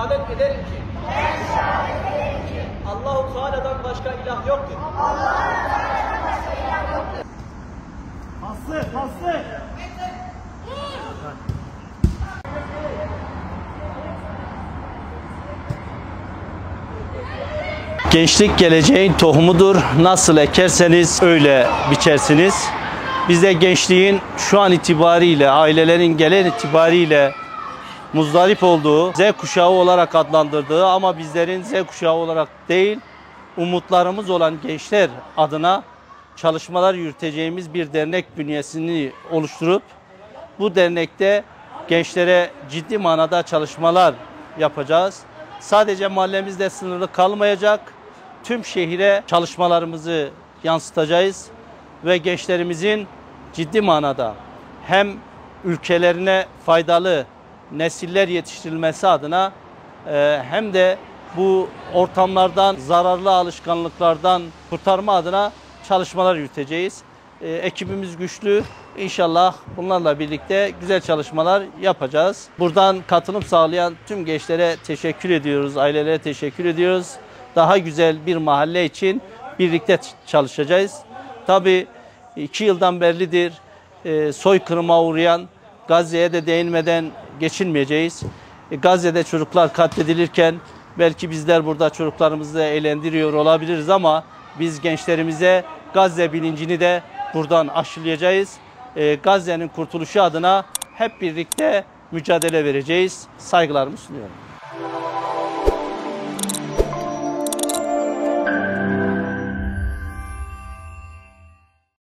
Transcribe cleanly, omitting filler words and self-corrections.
şehadet ederim ki Allah-u Teala'dan başka ilah yoktur. Hası. Gençlik geleceğin tohumudur. Nasıl ekerseniz öyle biçersiniz. Biz de gençliğin şu an itibariyle, ailelerin gelen itibariyle muzdarip olduğu, Z kuşağı olarak adlandırdığı ama bizlerin Z kuşağı olarak değil, umutlarımız olan gençler adına çalışmalar yürüteceğimiz bir dernek bünyesini oluşturup bu dernekte gençlere ciddi manada çalışmalar yapacağız. Sadece mahallemizde sınırlı kalmayacak, tüm şehire çalışmalarımızı yansıtacağız ve gençlerimizin ciddi manada hem ülkelerine faydalı nesiller yetiştirilmesi adına hem de bu ortamlardan, zararlı alışkanlıklardan kurtarma adına çalışmalar yürüteceğiz. Ekibimiz güçlü. İnşallah bunlarla birlikte güzel çalışmalar yapacağız. Buradan katılım sağlayan tüm gençlere teşekkür ediyoruz, ailelere teşekkür ediyoruz. Daha güzel bir mahalle için birlikte çalışacağız. Tabii 2 yıldan beridir soykırıma uğrayan Gazze'ye de değinmeden geçinmeyeceğiz. Gazze'de çocuklar katledilirken belki bizler burada çocuklarımızı eğlendiriyor olabiliriz ama biz gençlerimize Gazze bilincini de buradan aşılayacağız. Gazze'nin kurtuluşu adına hep birlikte mücadele vereceğiz. Saygılarımı sunuyorum.